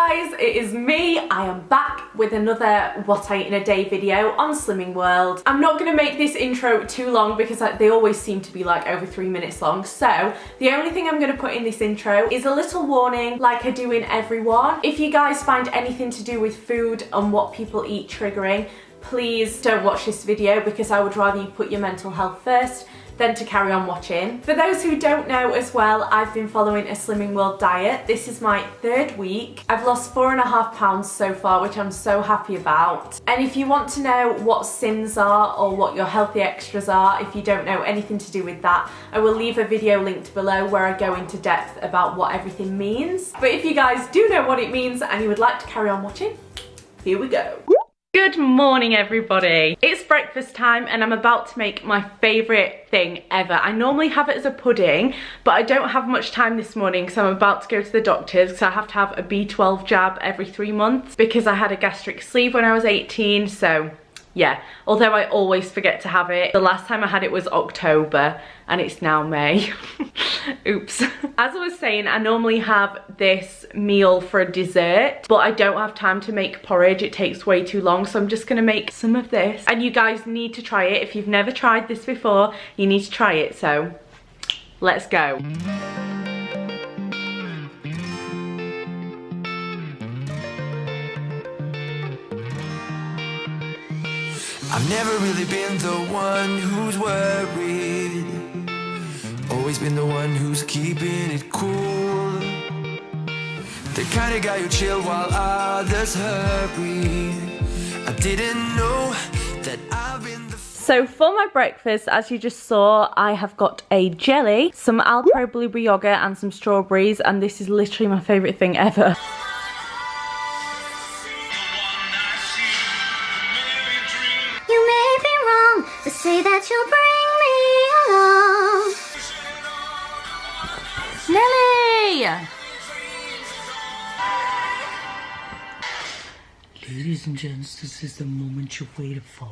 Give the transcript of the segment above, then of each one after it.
guys, it is me. I am back with another What I Eat in a Day video on Slimming World. I'm not going to make this intro too long because they always seem to be like over 3 minutes long. So the only thing I'm going to put in this intro is a little warning like I do in every one. If you guys find anything to do with food and what people eat triggering, please don't watch this video because I would rather you put your mental health first than to carry on watching. For those who don't know as well, I've been following a Slimming World diet. This is my 3rd week. I've lost 4.5 pounds so far, which I'm so happy about. And if you want to know what sins are or what your healthy extras are, if you don't know anything to do with that, I will leave a video linked below where I go into depth about what everything means. But if you guys do know what it means and you would like to carry on watching, here we go. Good morning everybody. It's breakfast time and I'm about to make my favourite thing ever. I normally have it as a pudding, but I don't have much time this morning so I'm about to go to the doctor's because I have to have a B12 jab every 3 months because I had a gastric sleeve when I was 18, so yeah, although I always forget to have it. The last time I had it was October and it's now May. Oops. As I was saying, I normally have this meal for a dessert, but I don't have time to make porridge. It takes way too long, so I'm just gonna make some of this. And you guys need to try it. If you've never tried this before, you need to try it, so let's go. I've never really been the one who's worried, always been the one who's keeping it cool, the kind of guy who chill while others hurry. I didn't know that I've been the... So for my breakfast, as you just saw, I have got a jelly, some Alpro blueberry yogurt and some strawberries, and this is literally my favourite thing ever. Say that you'll bring me along. Nelly! Ladies and gents, this is the moment you've waited for.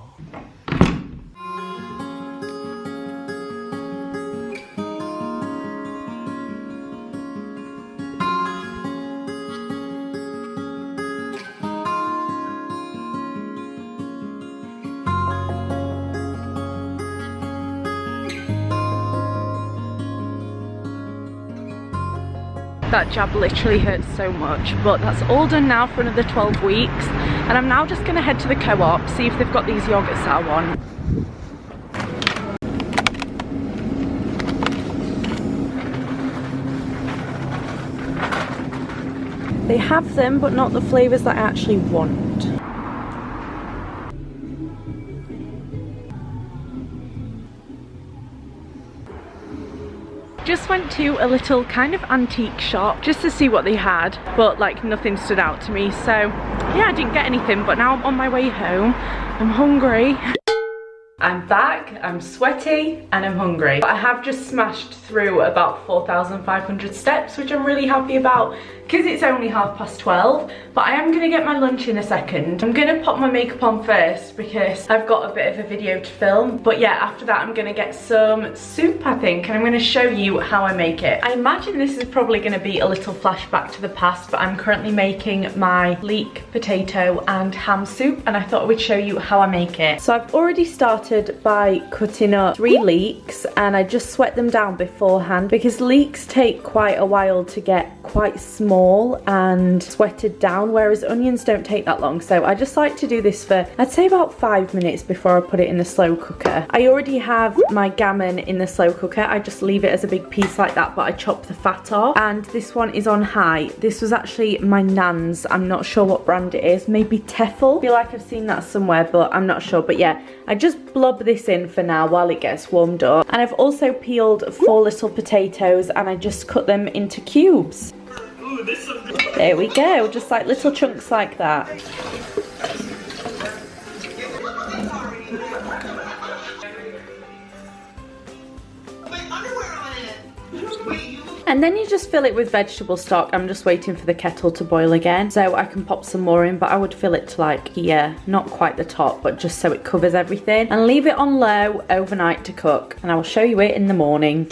That jab literally hurts so much, but that's all done now for another 12 weeks. And I'm now just gonna head to the co-op, see if they've got these yogurts that I want. They have them, but not the flavours that I actually want. Just went to a little kind of antique shop just to see what they had, but like nothing stood out to me, so yeah, I didn't get anything. But now I'm on my way home. I'm hungry. I'm back, I'm sweaty and I'm hungry. But I have just smashed through about 4,500 steps, which I'm really happy about because it's only 12:30. But I am gonna get my lunch in a second. I'm gonna pop my makeup on first because I've got a bit of a video to film. But yeah, after that I'm gonna get some soup, I think, and I'm gonna show you how I make it. I imagine this is probably gonna be a little flashback to the past, but I'm currently making my leek potato and ham soup, and I thought I would show you how I make it. So I've already started by cutting up 3 leeks, and I just sweat them down beforehand because leeks take quite a while to get quite small and sweated down, whereas onions don't take that long. So I just like to do this for, I'd say, about 5 minutes before I put it in the slow cooker. I already have my gammon in the slow cooker. I just leave it as a big piece like that, but I chop the fat off. And this one is on high. This was actually my nan's. I'm not sure what brand it is. Maybe Tefl. I feel like I've seen that somewhere, but I'm not sure. But yeah, I just blob this in for now while it gets warmed up. And I've also peeled 4 little potatoes and I just cut them into cubes. There we go, just like little chunks like that. And then you just fill it with vegetable stock. I'm just waiting for the kettle to boil again so I can pop some more in, but I would fill it to like here, not quite the top, but just so it covers everything, and leave it on low overnight to cook, and I will show you it in the morning.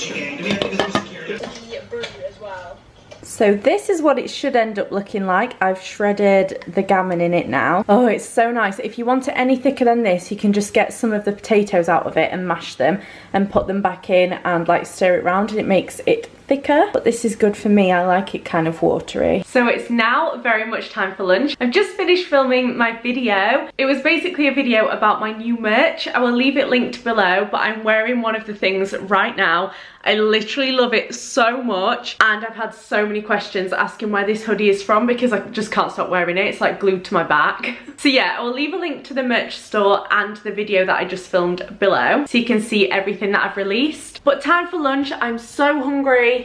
So this is what it should end up looking like. I've shredded the gammon in it now. Oh, it's so nice. If you want it any thicker than this, you can just get some of the potatoes out of it and mash them and put them back in and like stir it around, and it makes it thicker. But this is good for me. I like it kind of watery. So it's now very much time for lunch. I've just finished filming my video. It was basically a video about my new merch. I will leave it linked below, but I'm wearing one of the things right now. I literally love it so much, and I've had so many questions asking where this hoodie is from because I just can't stop wearing it. It's like glued to my back. So yeah, I will leave a link to the merch store and the video that I just filmed below so you can see everything that I've released. But time for lunch. I'm so hungry.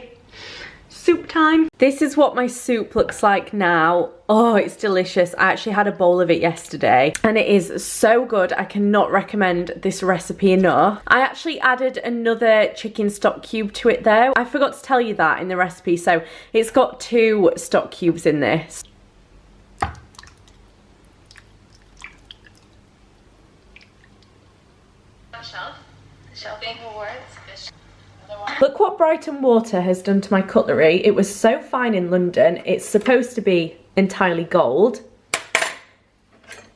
Soup time. This is what my soup looks like now. Oh, it's delicious. I actually had a bowl of it yesterday and it is so good. I cannot recommend this recipe enough. I actually added another chicken stock cube to it though. I forgot to tell you that in the recipe. So it's got 2 stock cubes in this. Shelving awards. Look what Brighton Water has done to my cutlery. It was so fine in London. It's supposed to be entirely gold,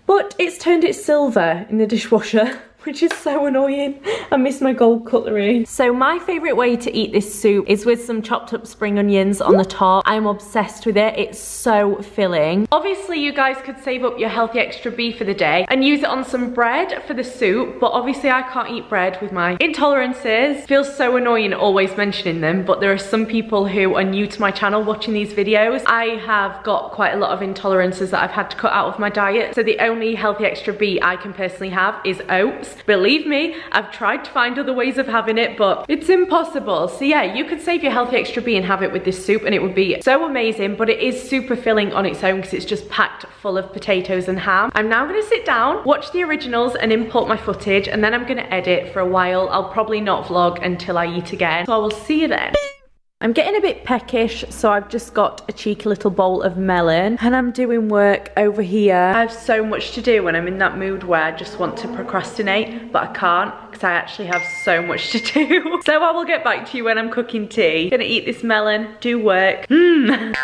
but it's turned it silver in the dishwasher, which is so annoying. I miss my gold cutlery. So my favourite way to eat this soup is with some chopped up spring onions on the top. I'm obsessed with it. It's so filling. Obviously you guys could save up your healthy extra beef for the day and use it on some bread for the soup, but obviously I can't eat bread with my intolerances. Feels so annoying always mentioning them, but there are some people who are new to my channel watching these videos. I have got quite a lot of intolerances that I've had to cut out of my diet, so the only healthy extra B I can personally have is oats. Believe me, I've tried to find other ways of having it, but it's impossible. So yeah, you could save your healthy extra B and have it with this soup and it would be so amazing, but it is super filling on its own because it's just packed full of potatoes and ham. I'm now gonna sit down, watch the originals and import my footage, and then I'm gonna edit for a while. I'll probably not vlog until I eat again. So I will see you then. I'm getting a bit peckish, so I've just got a cheeky little bowl of melon and I'm doing work over here. I have so much to do when I'm in that mood where I just want to procrastinate, but I can't because I actually have so much to do. So I will get back to you when I'm cooking tea. Gonna eat this melon, do work. I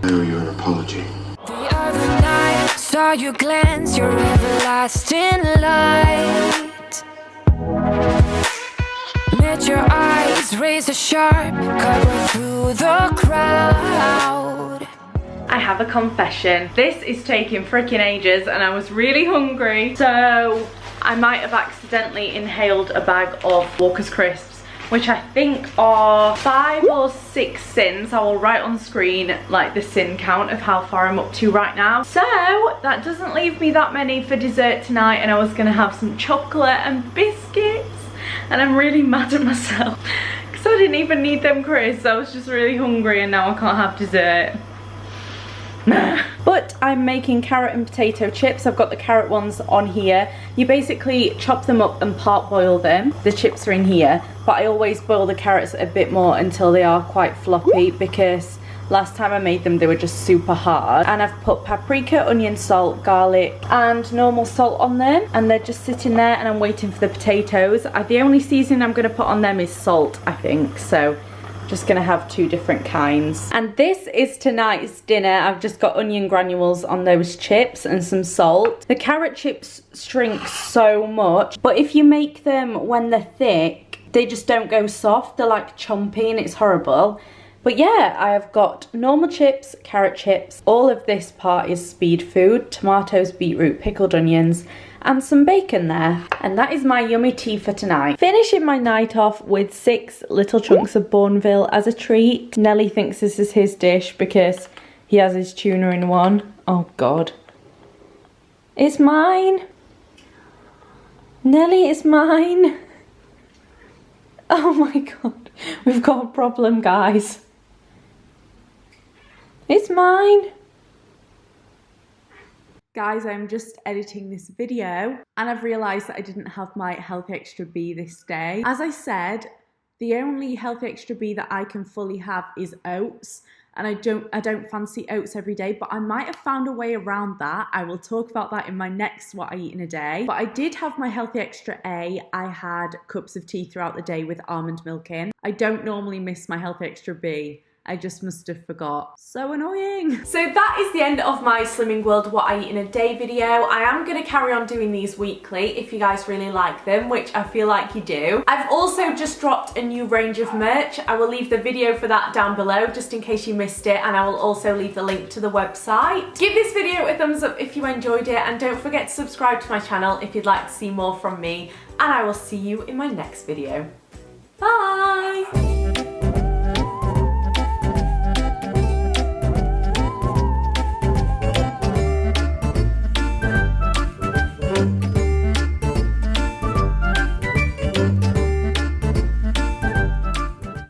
owe you an apology. The other night, saw you glance your everlasting light. Met your eyes, razor sharp, cut right through the crowd. I have a confession. This is taking freaking ages and I was really hungry, so I might have accidentally inhaled a bag of Walker's Crisps, which I think are 5 or 6 sins. I will write on screen like the sin count of how far I'm up to right now. So that doesn't leave me that many for dessert tonight, and I was gonna have some chocolate and biscuits, and I'm really mad at myself because I didn't even need them crisps. I was just really hungry and now I can't have dessert. But I'm making carrot and potato chips. I've got the carrot ones on here. You basically chop them up and part boil them. The chips are in here, but I always boil the carrots a bit more until they are quite floppy because last time I made them they were just super hard. And I've put paprika, onion, salt, garlic and normal salt on them, and they're just sitting there and I'm waiting for the potatoes. The only seasoning I'm going to put on them is salt, I think, so just gonna have 2 different kinds. And this is tonight's dinner. I've just got onion granules on those chips and some salt. The carrot chips shrink so much, but if you make them when they're thick, they just don't go soft. They're like chompy and it's horrible. But yeah, I have got normal chips, carrot chips. All of this part is speed food: tomatoes, beetroot, pickled onions, and some bacon there. And that is my yummy tea for tonight. Finishing my night off with 6 little chunks of Bourneville as a treat. Nelly thinks this is his dish because he has his tuna in one. Oh God. It's mine. Nelly, it's mine. Oh my God. We've got a problem, guys. It's mine. Guys, I'm just editing this video and I've realised that I didn't have my Healthy Extra B this day. As I said, the only Healthy Extra B that I can fully have is oats, and I don't fancy oats every day, but I might have found a way around that. I will talk about that in my next What I Eat in a Day. But I did have my Healthy Extra A. I had cups of tea throughout the day with almond milk in. I don't normally miss my Healthy Extra B. I just must have forgot. So annoying. So that is the end of my Slimming World What I Eat in a Day video. I am going to carry on doing these weekly if you guys really like them, which I feel like you do. I've also just dropped a new range of merch. I will leave the video for that down below just in case you missed it, and I will also leave the link to the website. Give this video a thumbs up if you enjoyed it, and don't forget to subscribe to my channel if you'd like to see more from me, and I will see you in my next video. Bye!